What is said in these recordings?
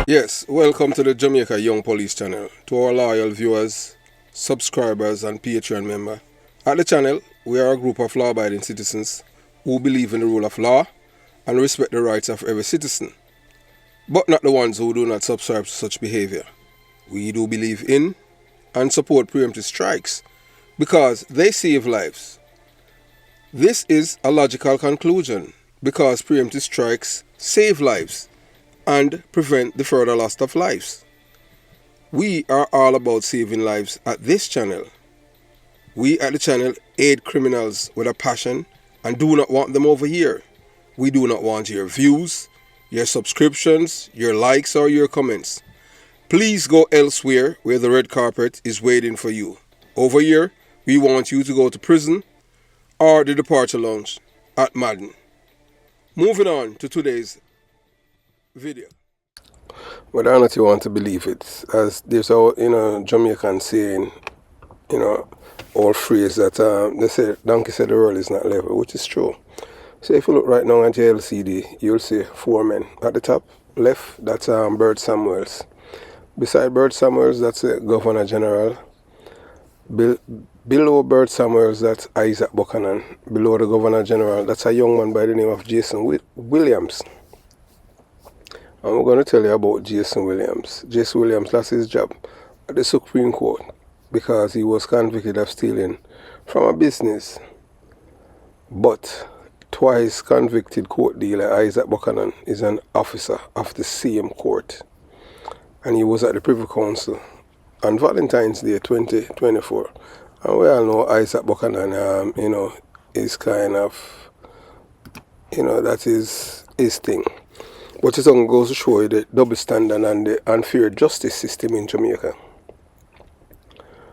Yes, welcome to the Jamaica Young Police channel. To our loyal viewers, subscribers and Patreon member. At the channel, we are a group of law-abiding citizens who believe in the rule of law and respect the rights of every citizen, but not the ones who do not subscribe to such behavior. We do believe in and support preemptive strikes because they save lives. This is a logical conclusion because preemptive strikes save lives and prevent the further loss of lives. We are all about saving lives at this channel. We at the channel aid criminals with a passion and do not want them over here. We do not want your views, your subscriptions, your likes or your comments. Please go elsewhere where the red carpet is waiting for you. Over here, we want you to go to prison or the departure lounge at Madden. Moving on to today's video. Whether or not you want to believe it, as there's a Jamaican saying, old phrase that they say, donkey said the world is not level, which is true. So if you look right now at your LCD, you'll see four men. At the top left, that's Bert Samuels. Beside Bert Samuels, that's Governor General. Below Bert Samuels, that's Isaac Buchanan. Below the Governor General, that's a young man by the name of Jason Williams. And we're going to tell you about Jason Williams. Jason Williams lost his job at the Supreme Court because he was convicted of stealing from a business. But twice convicted court dealer Isaac Buchanan is an officer of the same court. And he was at the Privy Council on Valentine's Day 2024. And we all know Isaac Buchanan, is kind of, that is his thing. But it only goes to show you the double standard and the unfair justice system in Jamaica.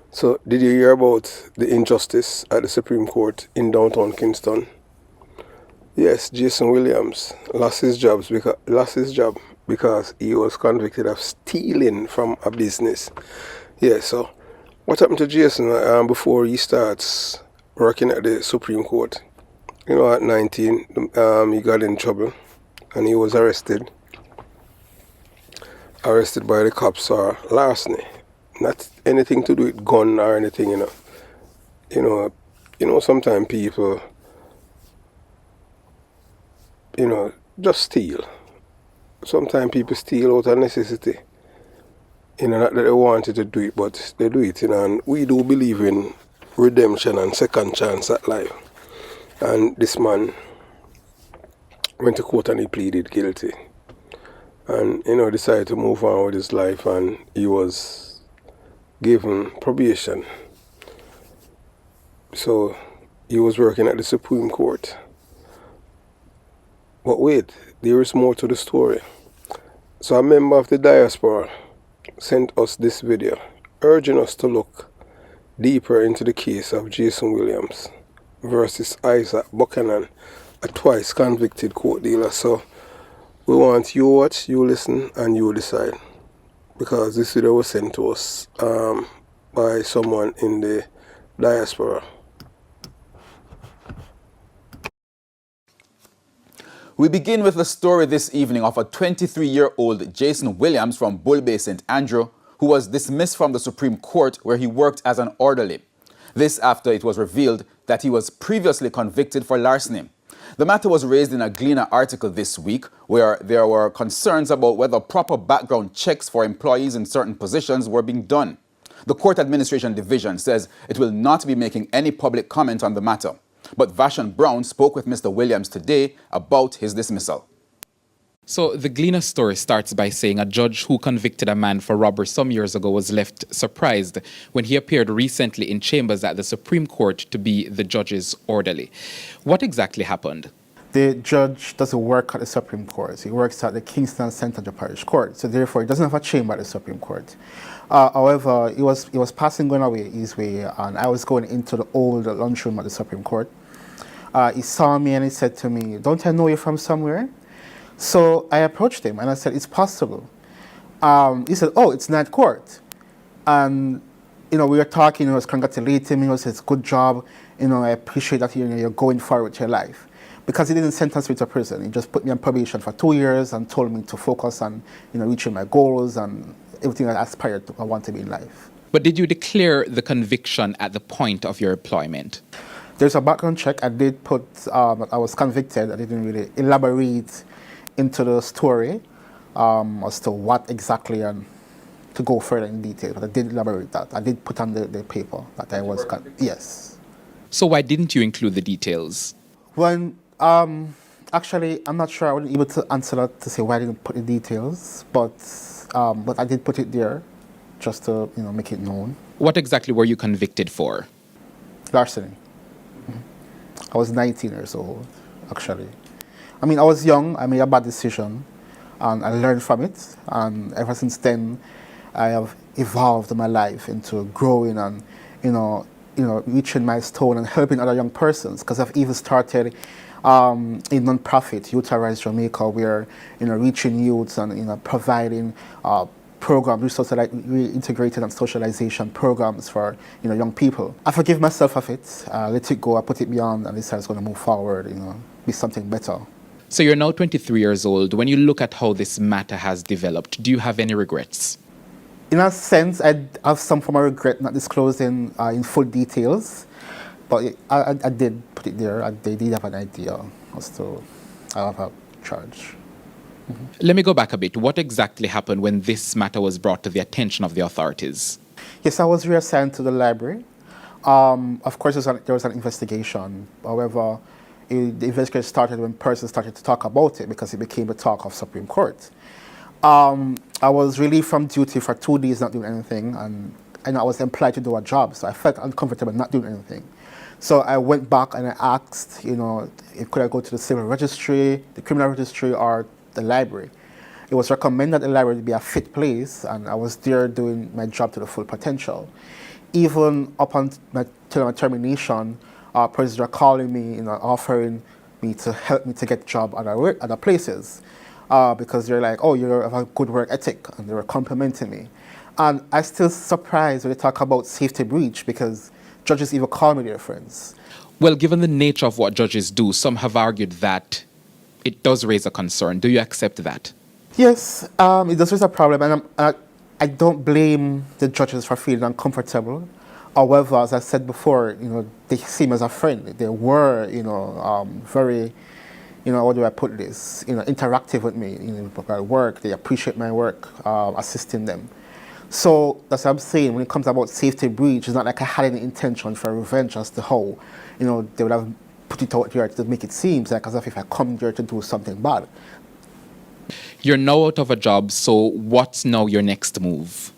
So, did you hear about the injustice at the Supreme Court in downtown Kingston? Yes, Jason Williams lost his job because he was convicted of stealing from a business. Yeah, so what happened to Jason before he starts working at the Supreme Court? At 19, he got in trouble. And he was arrested by the cops for larceny. Not anything to do with gun or anything, sometimes people, just steal. Sometimes people steal out of necessity. Not that they wanted to do it, but they do it, and we do believe in redemption and second chance at life. And this man went to court and he pleaded guilty and decided to move on with his life, and he was given probation. So he was working at the Supreme Court. But wait, there is more to the story. So a member of the diaspora sent us this video urging us to look deeper into the case of Jason Williams versus Isaac Buchanan, a twice convicted court dealer. So we want you watch, you listen, and you decide, because this video was sent to us by someone in the diaspora. We begin with the story this evening of a 23-year-old Jason Williams from Bull Bay, St. Andrew, who was dismissed from the Supreme Court where he worked as an orderly. This after it was revealed that he was previously convicted for larceny. The matter was raised in a Gleaner article this week, where there were concerns about whether proper background checks for employees in certain positions were being done. The Court Administration Division says it will not be making any public comment on the matter. But Vashon Brown spoke with Mr. Williams today about his dismissal. So the Gleaner story starts by saying a judge who convicted a man for robbery some years ago was left surprised when he appeared recently in chambers at the Supreme Court to be the judge's orderly. What exactly happened? The judge doesn't work at the Supreme Court. He works at the Kingston St. Andrew Parish Court, so therefore he doesn't have a chamber at the Supreme Court. However, he was passing going away his way, and I was going into the old lunchroom at the Supreme Court. He saw me and he said to me, "Don't I know you from somewhere?" So I approached him and I said, "It's possible." He said, "Oh, it's night court." And, we were talking, he was congratulating me, he said, "It's a good job, I appreciate that you're going forward with your life." because he didn't sentence me to prison. He just put me on probation for 2 years and told me to focus on, reaching my goals and everything I aspired to, I want to be in life. But did you declare the conviction at the point of your employment? There's a background check. I did put, I was convicted. I didn't really elaborate into the story as to what exactly and to go further in detail, but I did elaborate that. I did put on the paper that I was, yes. So why didn't you include the details? When, actually, I'm not sure I wasn't able to answer that to say why I didn't put the details, but I did put it there just to, make it known. What exactly were you convicted for? Larceny. I was 19 years old, actually. I mean, I was young, I made a bad decision, and I learned from it, and ever since then, I have evolved in my life into growing and, reaching milestone and helping other young persons, because I've even started a non-profit, Youth Arise Jamaica, where, reaching youths and, providing programs, reintegrated and socialization programs for, young people. I forgive myself of it, let it go, I put it beyond, and this is going to move forward, be something better. So you're now 23 years old. When you look at how this matter has developed, do you have any regrets? In a sense, I have some form of regret not disclosing in full details, but I did put it there. They did have an idea as to how I have a charge. Mm-hmm. Let me go back a bit. What exactly happened when this matter was brought to the attention of the authorities? Yes, I was reassigned to the library. Of course, there was an investigation. However, the investigation started when persons started to talk about it because it became the talk of Supreme Court. I was relieved from duty for 2 days not doing anything, and I was employed to do a job, so I felt uncomfortable not doing anything. So I went back and I asked, could I go to the civil registry, the criminal registry, or the library. It was recommended the library to be a fit place, and I was there doing my job to the full potential. Even up until my termination, persons were calling me, offering me to help me to get a job at other places. Because they're like, oh, you have a good work ethic, and they were complimenting me. And I'm still surprised when they talk about safety breach, because judges even call me their friends. Well, given the nature of what judges do, some have argued that it does raise a concern. Do you accept that? Yes, it does raise a problem, and I don't blame the judges for feeling uncomfortable. However, as I said before, they see me as a friend. They were, very, how do I put this? Interactive with me, at work. They appreciate my work, assisting them. So that's what I'm saying. When it comes about safety breach, it's not like I had any intention for revenge as to how, they would have put it out there to make it seem like as if I come there to do something bad. You're now out of a job, so what's now your next move?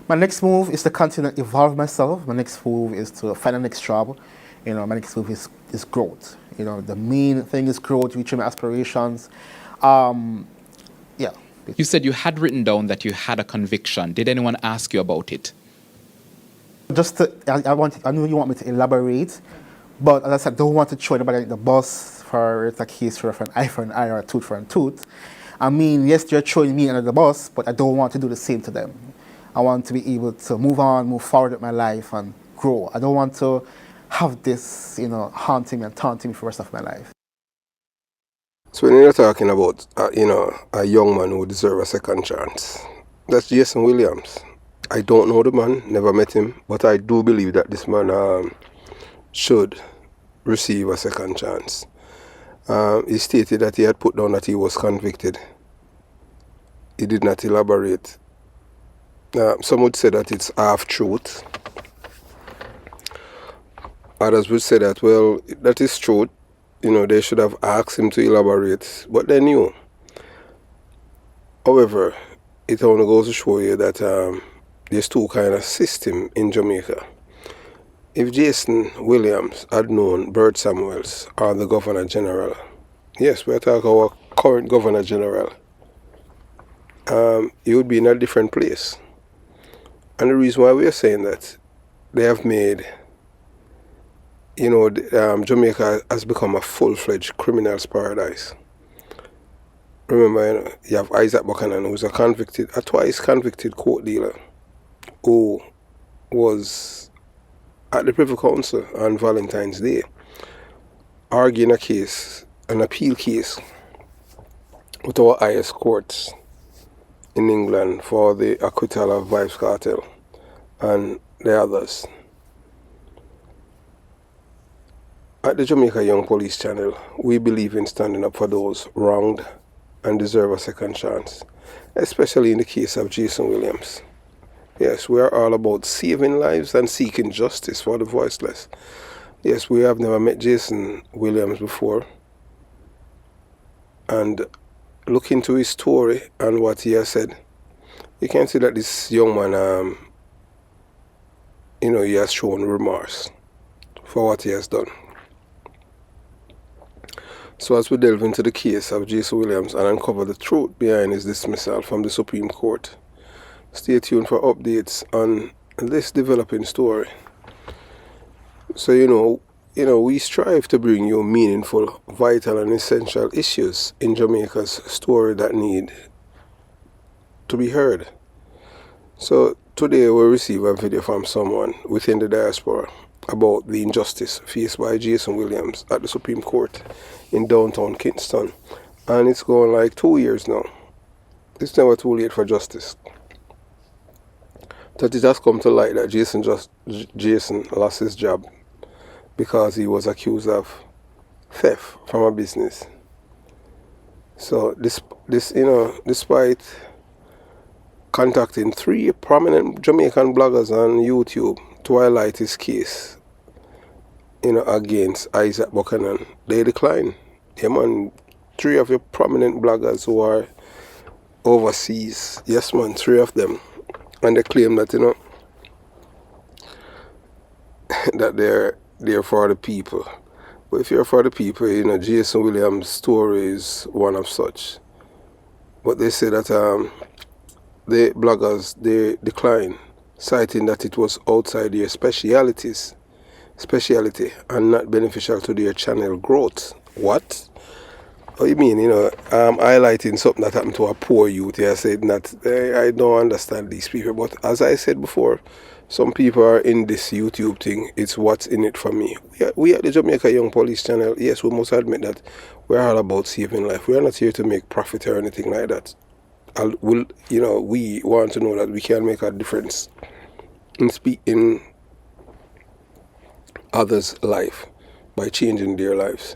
My next move is to continue to evolve myself. My next move is to find a next job. My next move is growth. The main thing is growth, reaching my aspirations. Yeah. You said you had written down that you had a conviction. Did anyone ask you about it? I know you want me to elaborate, but as I said, I don't want to show anybody the bus for it's a case for an eye for an eye or a tooth for a tooth. I mean, yes, they're showing me under the bus, but I don't want to do the same to them. I want to be able to move forward with my life and grow. I don't want to have this, haunting me and taunting me for the rest of my life. So when you're talking about, a young man who deserves a second chance, that's Jason Williams. I don't know the man, never met him, but I do believe that this man should receive a second chance. He stated that he had put down that he was convicted. He did not elaborate. Some would say that it's half-truth. Others would say that, well, that is truth. They should have asked him to elaborate, but they knew. However, it only goes to show you that there's two kind of system in Jamaica. If Jason Williams had known Bert Samuels or the Governor General, yes, we're talking about our current Governor General, he would be in a different place. And the reason why we are saying that, they have made, Jamaica has become a full-fledged criminal's paradise. Remember, you have Isaac Buchanan, who's a twice convicted court dealer, who was at the Privy Council on Valentine's Day, arguing a case an appeal case with our highest courts in England for the acquittal of Vybz Kartel and the others. At the Jamaica Young Police Channel, we believe in standing up for those wronged and deserve a second chance, especially in the case of Jason Williams. Yes, we are all about saving lives and seeking justice for the voiceless. Yes, we have never met Jason Williams before, and look into his story and what he has said, you can see that this young man, he has shown remorse for what he has done. So as we delve into the case of Jason Williams and uncover the truth behind his dismissal from the Supreme Court, stay tuned for updates on this developing story. So, we strive to bring you meaningful, vital and essential issues in Jamaica's story that need to be heard. So today we'll receive a video from someone within the diaspora about the injustice faced by Jason Williams at the Supreme Court in downtown Kingston. And it's going like 2 years now. It's never too late for justice. That it has come to light that Jason lost his job because he was accused of theft from a business. So despite contacting 3 prominent Jamaican bloggers on YouTube to highlight his case, against Isaac Buchanan, they declined. 3 of your prominent bloggers who are overseas, 3 of them, and they claim that that they're for the people. But if you're for the people, Jason Williams' story is one of such. But they say that the bloggers, they decline, citing that it was outside their speciality and not beneficial to their channel growth. What? What do you mean? Highlighting something that happened to a poor youth. I said that I don't understand these people. But as I said before, some people are in this YouTube thing. It's what's in it for me. We at the Jamaica Young Police Channel, yes, we must admit that we're all about saving life. We're not here to make profit or anything like that. We want to know that we can make a difference in others' life by changing their lives,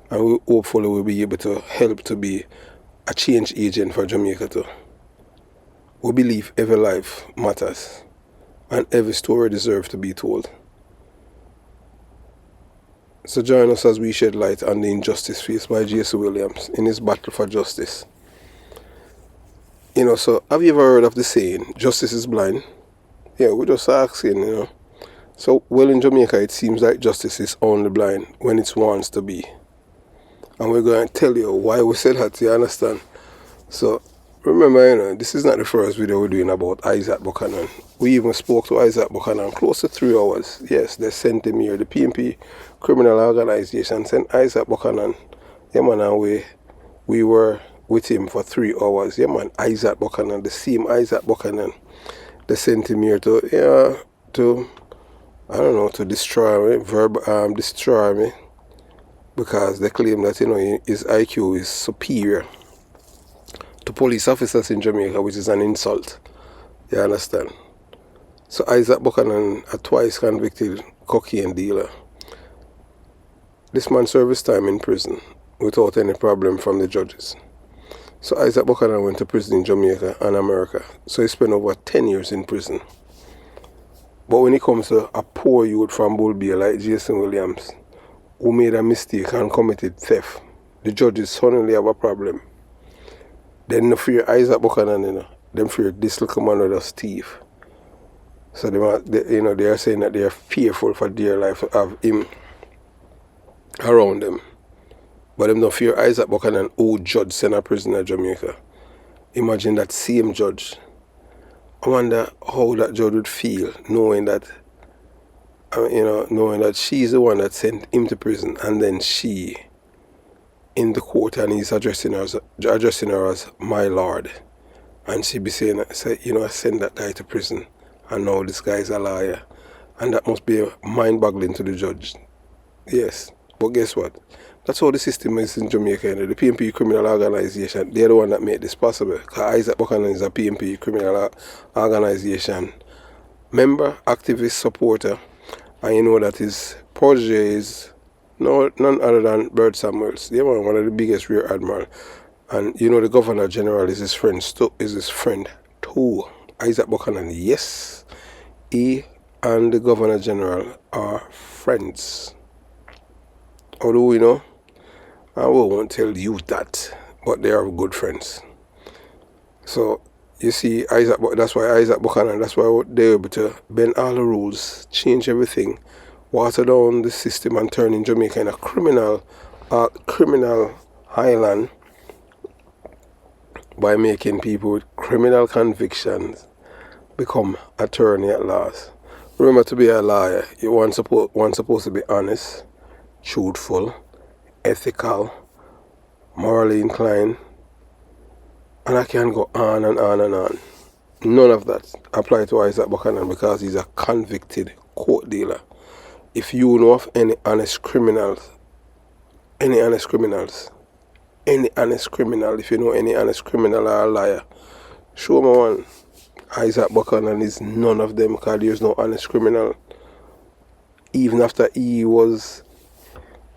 and we hopefully will be able to help to be a change agent for Jamaica too. We believe every life matters and every story deserves to be told. So join us as we shed light on the injustice faced by Jason Williams in his battle for justice. So have you ever heard of the saying, justice is blind? Yeah, we're just asking, So, in Jamaica, it seems like justice is only blind when it wants to be. And we're going to tell you why we said that, you understand? So, remember, this is not the first video we're doing about Isaac Buchanan. We even spoke to Isaac Buchanan close to 3 hours. Yes, they sent him here. The PNP criminal organization sent Isaac Buchanan. Yeah, man, and we were with him for 3 hours. Yeah, man, Isaac Buchanan, the same Isaac Buchanan. They sent him here to destroy me, destroy me, because they claim that, his IQ is superior to police officers in Jamaica, which is an insult. You understand? So Isaac Buchanan, a twice convicted cocaine dealer. This man served his time in prison without any problem from the judges. So Isaac Buchanan went to prison in Jamaica and America. So he spent over 10 years in prison. But when it comes to a poor youth from Bull Bay like Jason Williams, who made a mistake and committed theft, the judges suddenly have a problem. They don't fear Isaac Buchanan, Them fear this little man with a thief. So they are saying that they are fearful for their life to have him around them. But them don't fear Isaac Buchanan, who judge sent a prisoner to Jamaica. Imagine that same judge. I wonder how that judge would feel knowing that she's the one that sent him to prison, and then she in the court, and he's addressing her as my lord, and she be saying, I sent that guy to prison, and now this guy's a liar, and that must be mind-boggling to the judge. Yes, but guess what? That's how the system is in Jamaica. You know? The PMP criminal organization, they're the one that made this possible. Because Isaac Buchanan is a PMP criminal organization member, activist, supporter, and you know that his protege is none other than Bert Samuels. They were one of the biggest rear admiral, and you know the Governor General is his friend. Too. Isaac Buchanan, yes, he and the Governor General are friends. How do we know? I won't tell you that, but they are good friends. So you see, that's why Isaac Buchanan, that's why they're able to bend all the rules, change everything, water down the system, and turn in Jamaica in a criminal highland by making people with criminal convictions become attorney at last. Remember, to be a lawyer, one's supposed to be honest, truthful, ethical, morally inclined, and I can go on and on and on. None of that apply to Isaac Buchanan because he's a convicted court dealer. If you know of any honest criminal, if you know any honest criminal or a liar, show me one. Isaac Buchanan is none of them because there's no honest criminal. Even after he was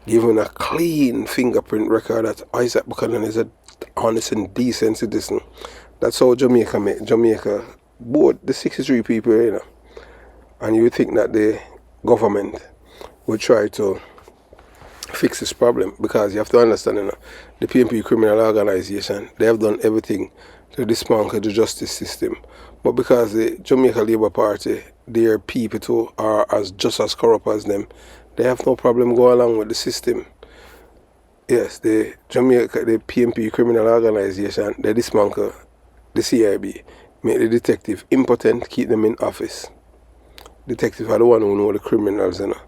given a clean fingerprint record that Isaac Buchanan is a honest and decent citizen. That's how Jamaica, both the 63 people, you know. And you think that the government would try to fix this problem, because you have to understand, you know, the PMP criminal organization, they have done everything to dismantle the justice system. But because the Jamaica Labour Party, their people too are just as corrupt as them, they have no problem going along with the system. Yes, the PMP criminal organization, they dismantle the CIB, make the detective impotent, keep them in office. Detectives are the one who know the criminals, you know.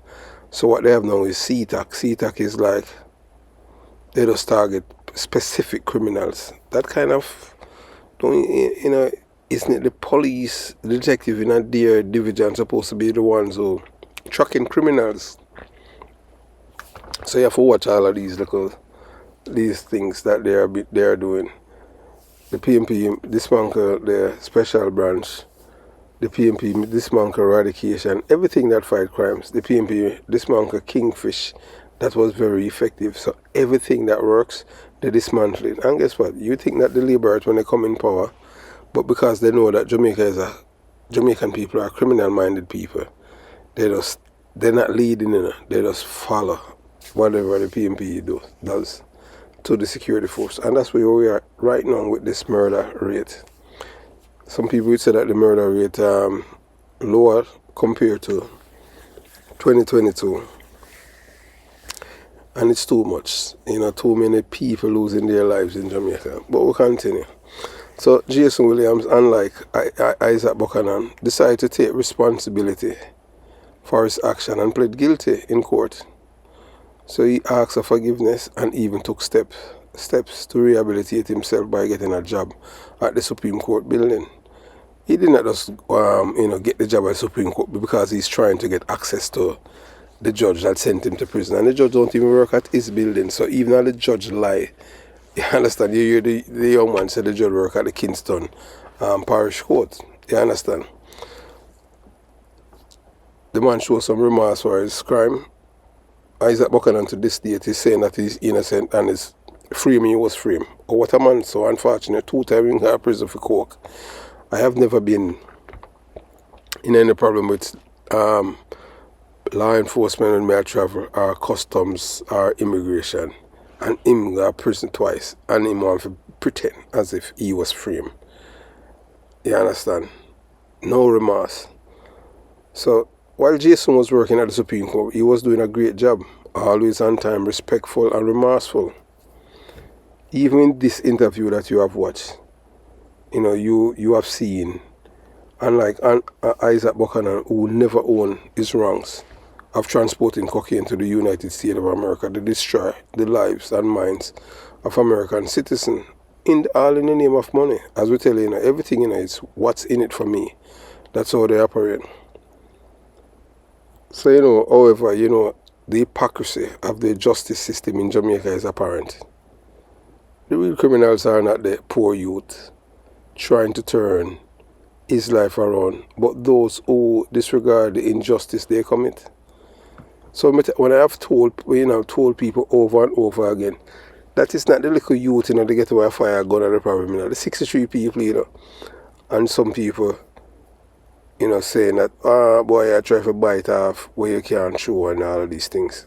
So what they have now is CTAC. CTAC is like, they just target specific criminals. That kind of, you know, isn't it the police, the detective in their division supposed to be the ones who tracking criminals? So you have to watch all of these things that they are doing. The PMP dismantle the special branch. The PMP dismantle eradication. Everything that fight crimes. The PMP dismantle Kingfish. That was very effective. So everything that works, they dismantle it. And guess what? You think that the Labourers, when they come in power, but because they know that Jamaican people are criminal-minded people, they're not leading, you know, they just follow whatever the PMP does to the security force. And that's where we are right now with this murder rate. Some people would say that the murder rate lower compared to 2022. And it's too much. You know, too many people losing their lives in Jamaica. But we'll continue. So Jason Williams, unlike Isaac Buchanan, decided to take responsibility for his action and pled guilty in court. So he asked for forgiveness and even took steps to rehabilitate himself by getting a job at the Supreme Court building. He did not just get the job at the Supreme Court because he's trying to get access to the judge that sent him to prison. And the judge don't even work at his building. So even though the judge lie, you understand, you hear the young man say the judge work at the Kingston Parish Court. You understand? The man shows some remorse for his crime. Isaac Buchanan to this date is saying that he's innocent and is free. He was free. Oh, what a man, so unfortunate. 2 times in a prison for coke. I have never been in any problem with law enforcement when I travel, or customs, or immigration. And him got prison twice, and him want to pretend as if he was free. You understand? No remorse. So while Jason was working at the Supreme Court, he was doing a great job, always on time, respectful and remorseful. Even in this interview that you have watched, you know, you have seen, unlike Isaac Buchanan, who never owned his wrongs of transporting cocaine to the United States of America to destroy the lives and minds of American citizens, all in the name of money. As we tell you, everything is what's in it for me. That's how they operate. So, however, the hypocrisy of the justice system in Jamaica is apparent. The real criminals are not the poor youth trying to turn his life around, but those who disregard the injustice they commit. So when I have told people over and over again, that is not the little youth, they get away fire gun or the problem, the 63 people, and some people, saying that, boy, I try to bite off where you can't chew and all of these things.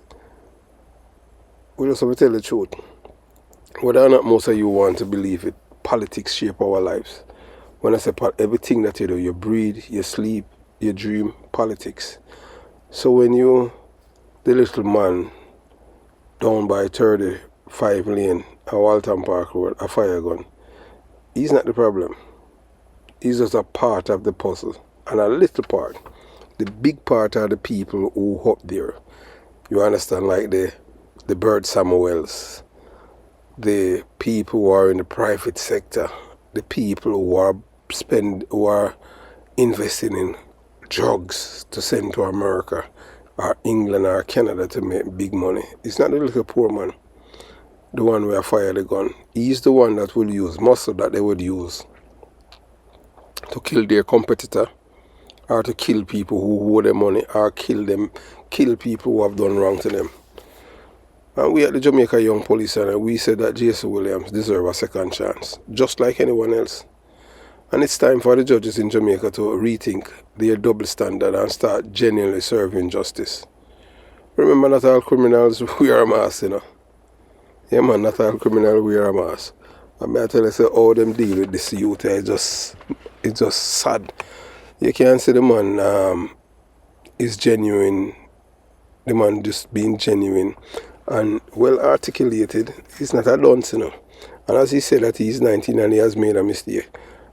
We just have to tell the truth. Whether or not most of you want to believe it, politics shape our lives. When I say everything that you do, you breathe, you sleep, you dream, politics. So when the little man down by 35 lane at Walton Park Road, a fire gun, he's not the problem. He's just a part of the puzzle, and a little part. The big part are the people who up there. You understand, like the Bert Samuels, the people who are in the private sector, the people who are investing in drugs to send to America or England or Canada to make big money. It's not the little poor man, the one who fire the gun. He's the one that will use muscle that they would use to kill their competitor, or to kill people who owe them money, or kill people who have done wrong to them. And we at the Jamaica Young Police Center, we said that Jason Williams deserves a second chance, just like anyone else. And it's time for the judges in Jamaica to rethink their double standard and start genuinely serving justice. Remember, not all criminals wear a mask, Yeah, man, not all criminals wear a mask. And I tell you, how them deal with this youth, it's just sad. You can't say the man is genuine, the man just being genuine and well articulated. He's not a dunce, And as he said that he's 19 and he has made a mistake,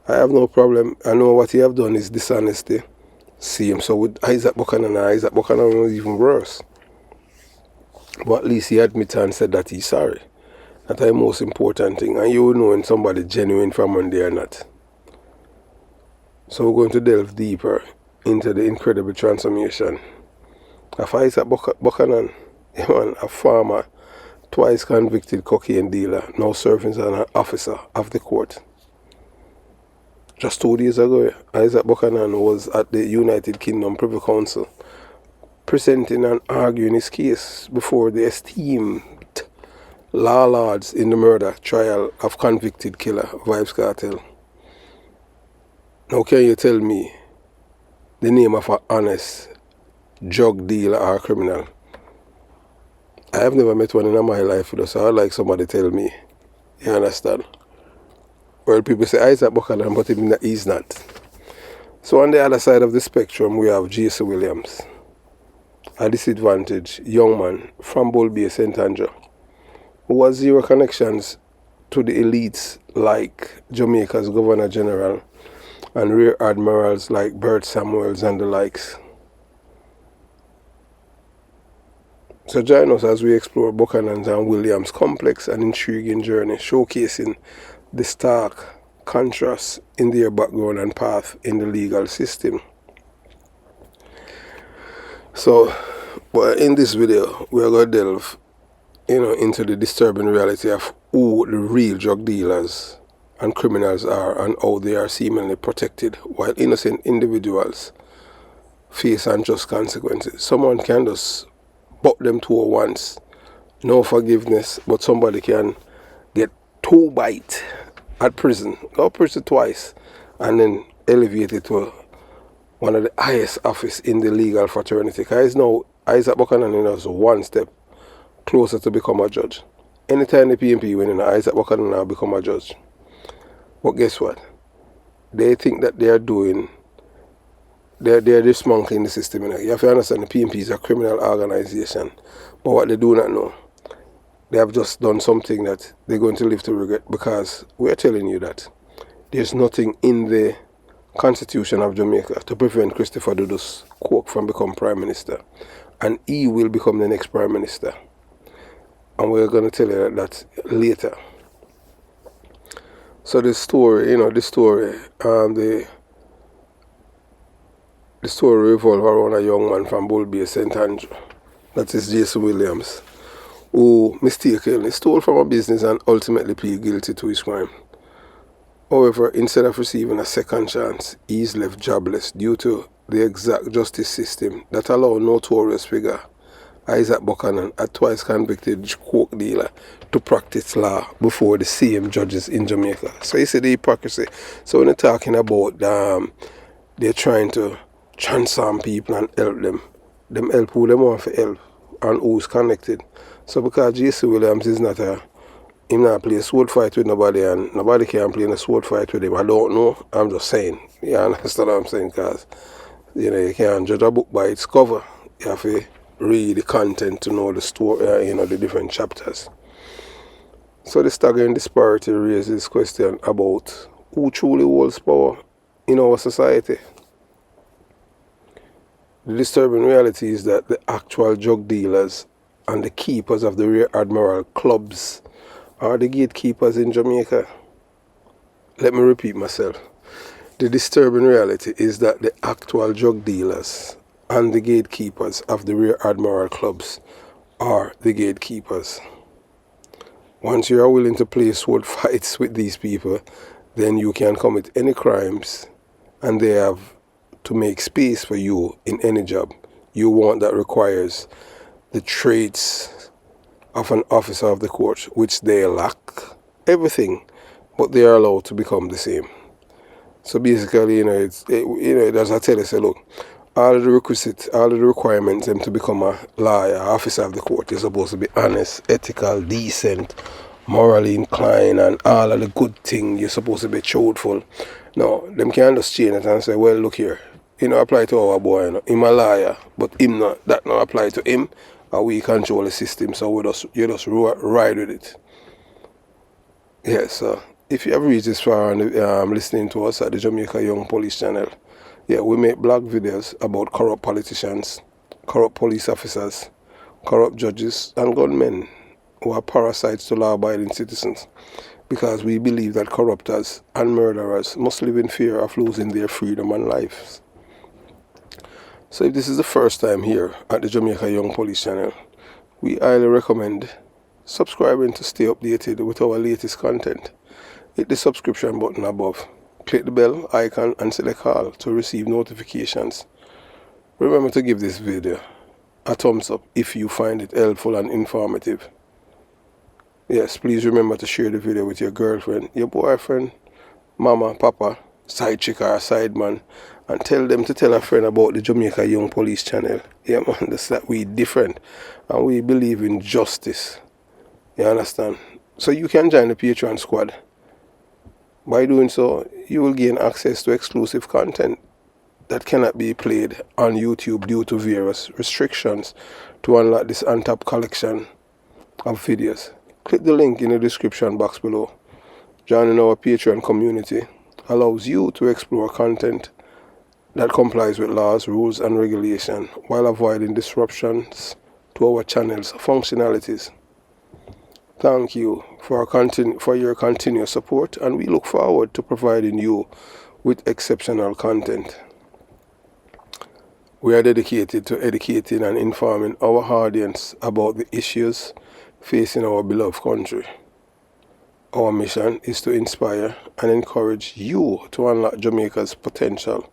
I have no problem. I know what he have done is dishonesty. Same. So with Isaac Buchanan was even worse. But at least he admitted and said that he's sorry. That's the most important thing. And you will know when somebody genuine from when they are not. So we're going to delve deeper into the incredible transformation of Isaac Buchanan, a farmer, twice convicted cocaine dealer, now serving as an officer of the court. Just 2 days ago, Isaac Buchanan was at the United Kingdom Privy Council presenting and arguing his case before the esteemed law lords in the murder trial of convicted killer Vybz Kartel. Now can you tell me the name of an honest drug dealer or criminal? I have never met one in my life, so I'd like somebody to tell me. You understand? Well, people say Isaac Buchanan, but he's not. So on the other side of the spectrum, we have Jason Williams, a disadvantaged young man from Bull Bay, St. Andrew, who has zero connections to the elites like Jamaica's Governor General and Rear Admirals like Bert Samuels and the likes. So join us as we explore Buchanan's and Williams' complex and intriguing journey, showcasing the stark contrast in their background and path in the legal system. So, but in this video, we are going to delve into the disturbing reality of who the real drug dealers and criminals are and how they are seemingly protected while innocent individuals face unjust consequences. Someone can just buck them 2 once, no forgiveness, but somebody can get 2 bites at prison, go prison twice, and then elevated to one of the highest office in the legal fraternity. Because now Isaac Buchanan is 1 step closer to become a judge. Anytime the PNP win, Isaac Buchanan now become a judge. But guess what? They think that they are doing, they're dismantling the system. You have to understand the PNP is a criminal organization. But what they do not know, they have just done something that they're going to live to regret, because we're telling you that there's nothing in the Constitution of Jamaica to prevent Christopher Dudus Coke from becoming Prime Minister. And he will become the next Prime Minister. And we're going to tell you that later. So the story revolves around a young man from Bull Bay, St. Andrew, that is Jason Williams, who mistakenly stole from a business and ultimately pleaded guilty to his crime. However, instead of receiving a second chance, he is left jobless due to the exact justice system that allowed notorious figure Isaac Buchanan, a twice convicted coke dealer, to practice law before the same judges in Jamaica. So you see the hypocrisy. So when you're talking about they're trying to transform people and help them help who they want to help and who's connected. So because J.C. Williams is not him not play a sword fight with nobody and nobody can play a sword fight with him. I don't know. I'm just saying. You understand what I'm saying? Because, you can't judge a book by its cover. You have to read the content to know the story, the different chapters. So the staggering disparity raises question about who truly holds power in our society. The disturbing reality is that the actual drug dealers and the keepers of the Rear Admiral clubs are the gatekeepers in Jamaica. Let me repeat myself. The disturbing reality is that the actual drug dealers and the gatekeepers of the Rear Admiral clubs are the gatekeepers. Once you are willing to play sword fights with these people, then you can commit any crimes and they have to make space for you in any job you want that requires the traits of an officer of the court, which they lack everything, but they are allowed to become the same. So basically, as I tell you, say, look, all of the requirements them to become a lawyer, officer of the court, you're supposed to be honest, ethical, decent, morally inclined, and all of the good things. You're supposed to be truthful. No, them can't just change it and say, well, look here, apply to our boy, him a liar, but him not, that not apply to him, and we control the system, so you just ride with it. Yes, so if you have reached this far and listening to us at the Jamaica Young Police channel, yeah, we make blog videos about corrupt politicians, corrupt police officers, corrupt judges, and gunmen who are parasites to law-abiding citizens, because we believe that corruptors and murderers must live in fear of losing their freedom and lives. So if this is the first time here at the Jamaica Young Police channel, we highly recommend subscribing to stay updated with our latest content. Hit the subscription button above. Click the bell icon and select all to receive notifications. Remember to give this video a thumbs up if you find it helpful and informative. Yes, please remember to share the video with your girlfriend, your boyfriend, mama, papa, side chick or side man, and tell them to tell a friend about the Jamaica Young Police channel. Yeah, man, that's that we different and we believe in justice. You understand? So you can join the Patreon squad. By doing so, you will gain access to exclusive content that cannot be played on YouTube due to various restrictions to unlock this untapped collection of videos. Click the link in the description box below. Joining our Patreon community allows you to explore content that complies with laws, rules, and regulations while avoiding disruptions to our channel's functionalities. Thank you for your continuous support, and we look forward to providing you with exceptional content. We are dedicated to educating and informing our audience about the issues facing our beloved country. Our mission is to inspire and encourage you to unlock Jamaica's potential.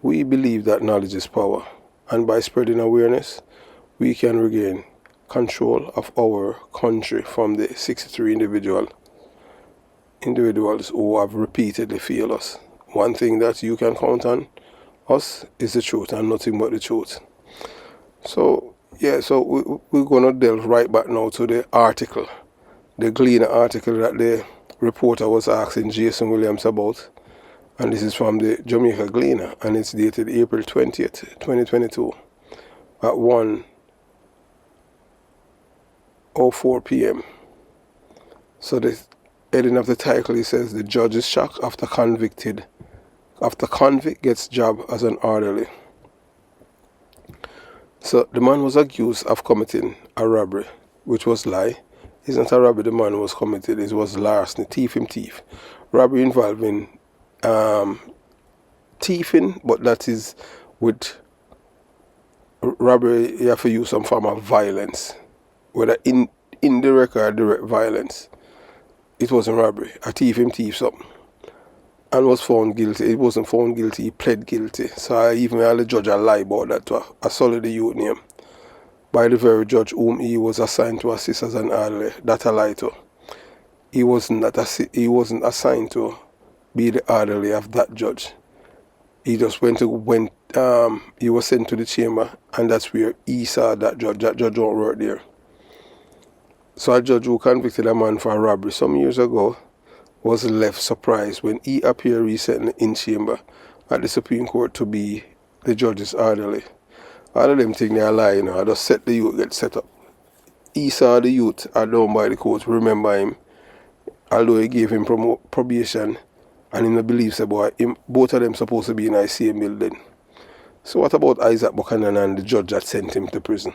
We believe that knowledge is power, and by spreading awareness, we can regain control of our country from the 63 individuals who have repeatedly failed us. One thing that you can count on us is the truth and nothing but the truth. So yeah, so we're going to delve right back now to the article, the Gleaner article that the reporter was asking Jason Williams about, and this is from the Jamaica Gleaner, and it's dated April 20th, 2022 at 1:04 p.m. So the heading of the title, it says, the judge is shocked after convict gets job as an orderly. So the man was accused of committing a robbery, which was lie. It's not a robbery the man was committed, it was larceny, thief. Robbery involving thieving, but that is with robbery, you have to use some form of violence, whether indirect or direct violence. It wasn't robbery. A thief him thief something and was found guilty. It wasn't found guilty, he pled guilty. So I even had the judge a lie about that to a solid youth name by the very judge whom he was assigned to assist as an orderly. That a lie to. He wasn't assigned to be the orderly of that judge. He just he was sent to the chamber, and that's where he saw that judge. That judge don't work there. So a judge who convicted a man for a robbery some years ago was left surprised when he appeared recently in chamber at the Supreme Court to be the judge's orderly. All of them think they're lying, I just set the youth get set up. He saw the youth are down by the court, remember him, although he gave him probation, and in the beliefs about him, both of them supposed to be in the same building. So what about Isaac Buchanan and the judge that sent him to prison?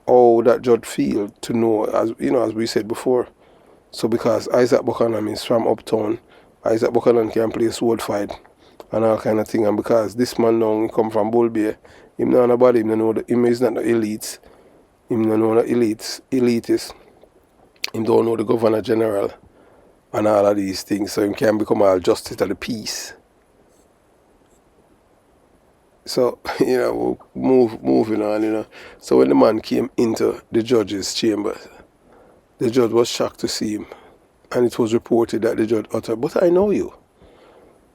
How that judge feel to know, as we said before. So because Isaac Buchanan is from uptown, Isaac Buchanan can play sword fight and all kind of thing. And because this man now he come from Bull Bay, him know nobody, him is not the elites. Him don't know the elitists. Him don't know the Governor General and all of these things. So him can become all justice of the peace. So, moving on, So when the man came into the judge's chamber, the judge was shocked to see him, and it was reported that the judge uttered, "But I know you."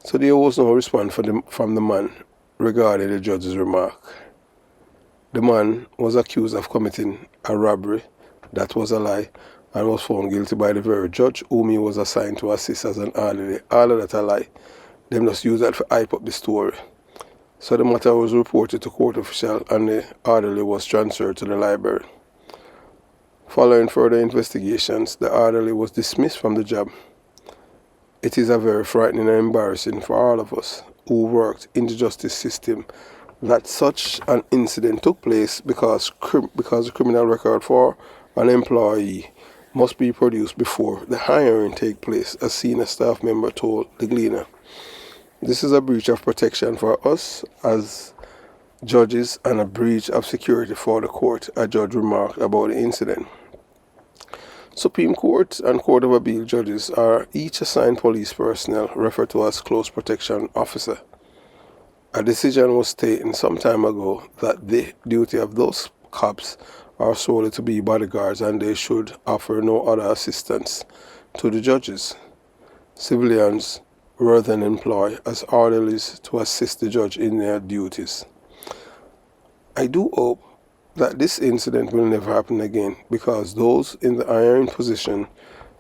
So there was no response from the man regarding the judge's remark. The man was accused of committing a robbery that was a lie and was found guilty by the very judge whom he was assigned to assist as an orderly. All of that a lie. Them just use that to hype up the story. So the matter was reported to court official and the orderly was transferred to the library. Following further investigations, the orderly was dismissed from the job. It is a very frightening and embarrassing for all of us who worked in the justice system that such an incident took place because the criminal record for an employee must be produced before the hiring take place, a senior staff member told the Gleaner. This is a breach of protection for us as judges and a breach of security for the court, a judge remarked about the incident. Supreme Court and Court of Appeal judges are each assigned police personnel referred to as close protection officer. A decision was taken some time ago that the duty of those cops are solely to be bodyguards and they should offer no other assistance to the judges. Civilians were then employed as orderlies to assist the judge in their duties. I do hope that this incident will never happen again because those in the hiring position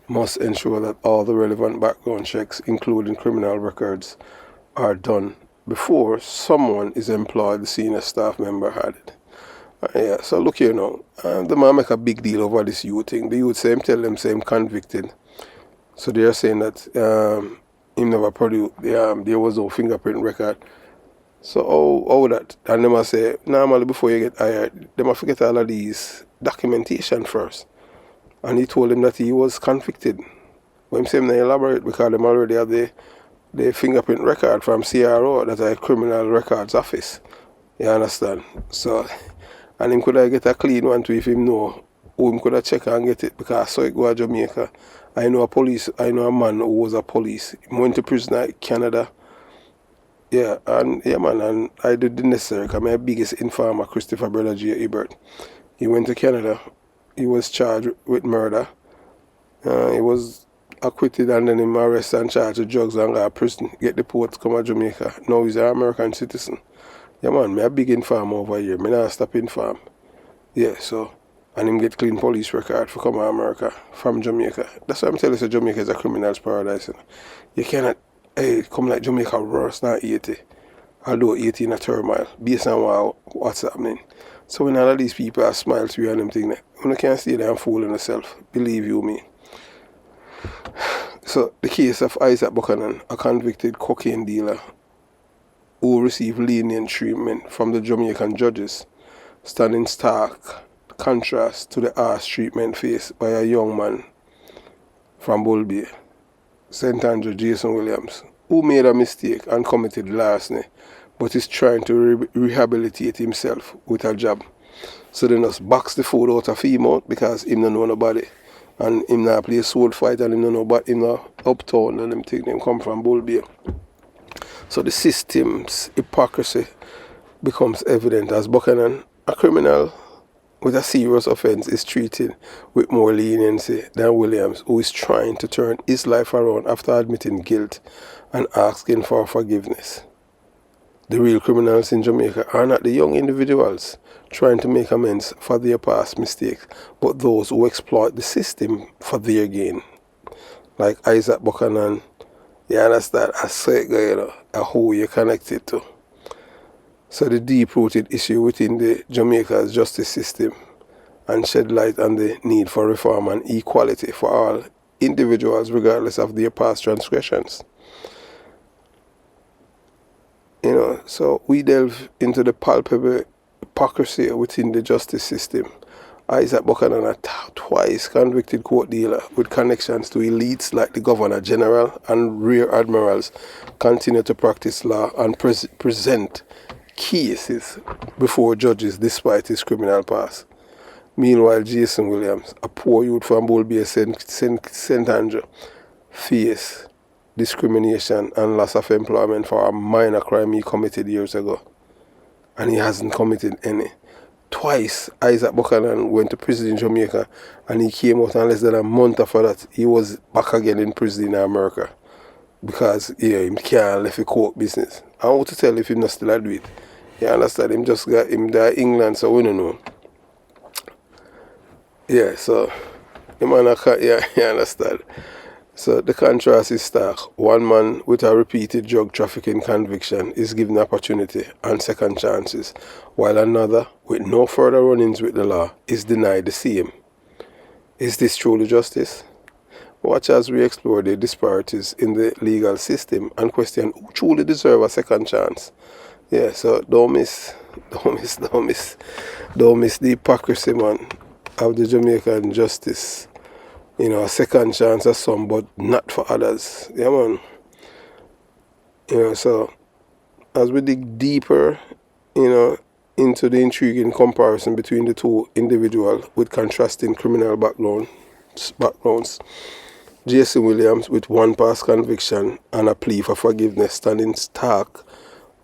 must ensure that all the relevant background checks, including criminal records, are done before someone is employed, the senior staff member had it. So look here now, the man make a big deal over this youth thing. The youth tell them same convicted. So they are saying that him never produced, there was no fingerprint record. So how that? And they must say, normally before you get hired, they must forget all of these documentation first. And he told them that he was convicted. But him saying they elaborate because they already have the fingerprint record from CRO, that's a criminal records office. You understand? So, and him could have get a clean one too if him know who him could have check and get it because I saw it go to Jamaica. I know a man who was a police. He went to prison in Canada. Yeah, man, and I did the necessary because my biggest informer, Christopher Brother J. Ebert, he went to Canada. He was charged with murder. He was acquitted and then him arrested and charged with drugs and got to prison. Get deported to come to Jamaica. Now he's an American citizen. Yeah, man, me a big informer over here. Me not stop inform. Yeah, so, and him get clean police record for come to America from Jamaica. That's why I'm telling you, Jamaica is a criminal's paradise. You cannot come like Jamaica worse than 80. Although 80 in a turmoil, based on what's happening. So when all of these people are smile to you and them thing, you can't stay there and fooling yourself. Believe you me. So the case of Isaac Buchanan, a convicted cocaine dealer who received lenient treatment from the Jamaican judges, stand in stark contrast to the harsh treatment faced by a young man from Bull Bay, St. Andrew Jason Williams, who made a mistake and committed larceny but he's trying to rehabilitate himself with a job. So they just box the food out of him out because him don't know nobody. And him not play sword fight and him don't know about him not uptown and them think them come from Bull Bay. So the system's hypocrisy becomes evident as Buchanan, a criminal with a serious offense, is treated with more leniency than Williams, who is trying to turn his life around after admitting guilt and asking for forgiveness. The real criminals in Jamaica are not the young individuals trying to make amends for their past mistakes, but those who exploit the system for their gain. Like Isaac Buchanan, you understand, a certain guy, you know, a who you're connected to. So the deep-rooted issue within the Jamaica's justice system and shed light on the need for reform and equality for all individuals regardless of their past transgressions. You know, so we delve into the palpable hypocrisy within the justice system. Isaac Buchanan, a twice convicted court dealer with connections to elites like the Governor General and Rear Admirals, continue to practice law and present cases before judges despite his criminal past. Meanwhile, Jason Williams, a poor youth from Bull Bay, St. Andrew, face discrimination and loss of employment for a minor crime he committed years ago. And he hasn't committed any. Twice, Isaac Buchanan went to prison in Jamaica and he came out, and less than a month after that, he was back again in prison in America. Because, yeah, him can't left the court business. I want to tell if him not still do it. You understand? Him just got him there in England, so we don't know. Yeah, so, him and yeah, you understand? So the contrast is stark. One man with a repeated drug trafficking conviction is given opportunity and second chances, while another, with no further run-ins with the law, is denied the same. Is this truly justice? Watch as we explore the disparities in the legal system and question who truly deserve a second chance. Yeah, so don't miss the hypocrisy, man, of the Jamaican justice. You know, a second chance for some, but not for others. Yeah, man. You know, so as we dig deeper, you know, into the intriguing comparison between the two individuals with contrasting criminal backgrounds, Jason Williams, with one past conviction and a plea for forgiveness, stand in stark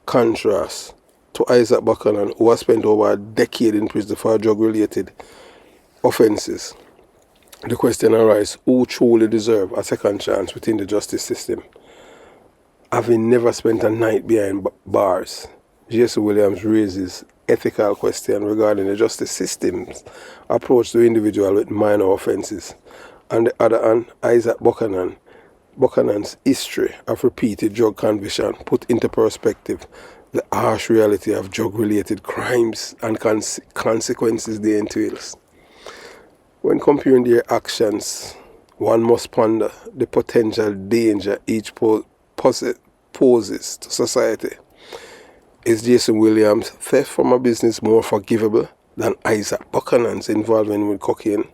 contrast to Isaac Buchanan, who has spent over a decade in prison for drug-related offences. The question arises, who truly deserve a second chance within the justice system? Having never spent a night behind bars, Jason Williams raises ethical question regarding the justice system's approach to individuals with minor offences. On the other hand, Isaac Buchanan's history of repeated drug conviction put into perspective the harsh reality of drug-related crimes and consequences they entails. When comparing their actions, one must ponder the potential danger each poses to society. Is Jason Williams' theft from a business more forgivable than Isaac Buchanan's involvement with cocaine?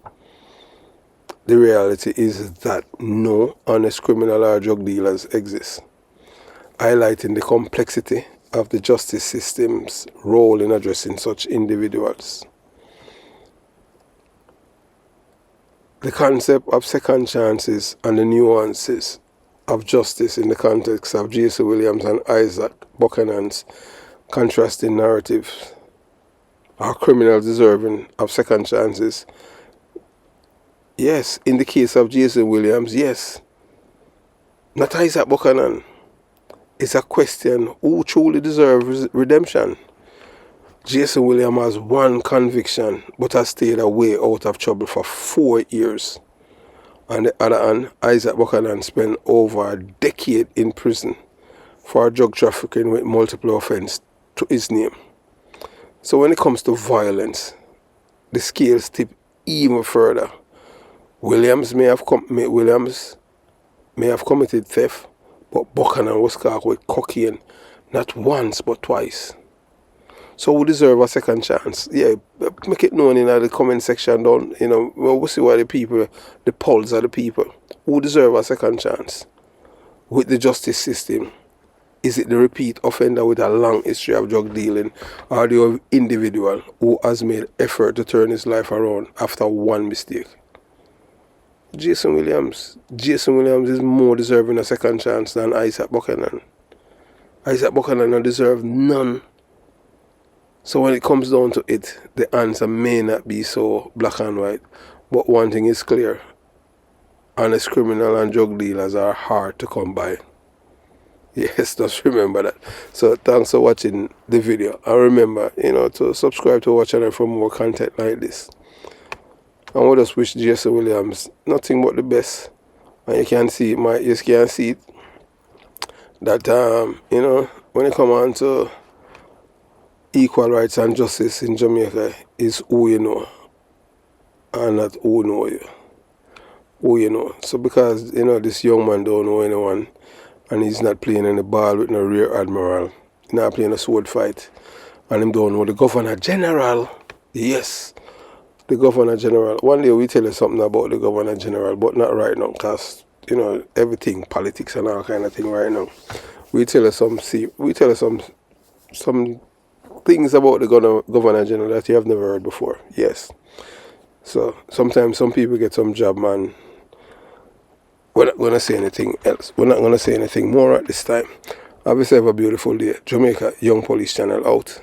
The reality is that no honest criminal or drug dealers exist, highlighting the complexity of the justice system's role in addressing such individuals. The concept of second chances and the nuances of justice in the context of Jason Williams and Isaac Buchanan's contrasting narratives. Are criminals deserving of second chances? Yes. In the case of Jason Williams, yes. Not Isaac Buchanan. It's a question who truly deserves redemption. Jason Williams has one conviction but has stayed away out of trouble for 4 years. On the other hand, Isaac Buchanan spent over a decade in prison for drug trafficking with multiple offences to his name. So when it comes to violence, the scales tip even further. Williams may have committed theft, but Buchanan was caught with cocaine not once but twice. So we deserve a second chance. Yeah, make it known in the comment section down. You know, we'll see what the polls of the people who deserve a second chance with the justice system Is it the repeat offender with a long history of drug dealing, or the individual who has made effort to turn his life around after one mistake? Jason Williams is more deserving a second chance than Isaac Buchanan. Isaac Buchanan deserves none. So when it comes down to it, the answer may not be so black and white. But one thing is clear. Honest criminal and drug dealers are hard to come by. Yes, just remember that. So thanks for watching the video. And remember, to subscribe to our channel for more content like this. And we just wish Jason Williams nothing but the best. And you can see it, that when it comes on to equal rights and justice in Jamaica, is who you know and not who know you. Who you know. So because this young man don't know anyone, and he's not playing any ball with no rear admiral, he's not playing a sword fight, and him don't know the Governor General. Yes, the Governor General. One day we tell you something about the Governor General, but not right now, because everything, politics and all kind of thing right now. We tell you some things about the Governor General that you have never heard before. Yes. So sometimes some people get some job, man. We're not going to say anything else. We're not going to say anything more at this time. Have yourself a beautiful day. Jamaica Young Police Channel out.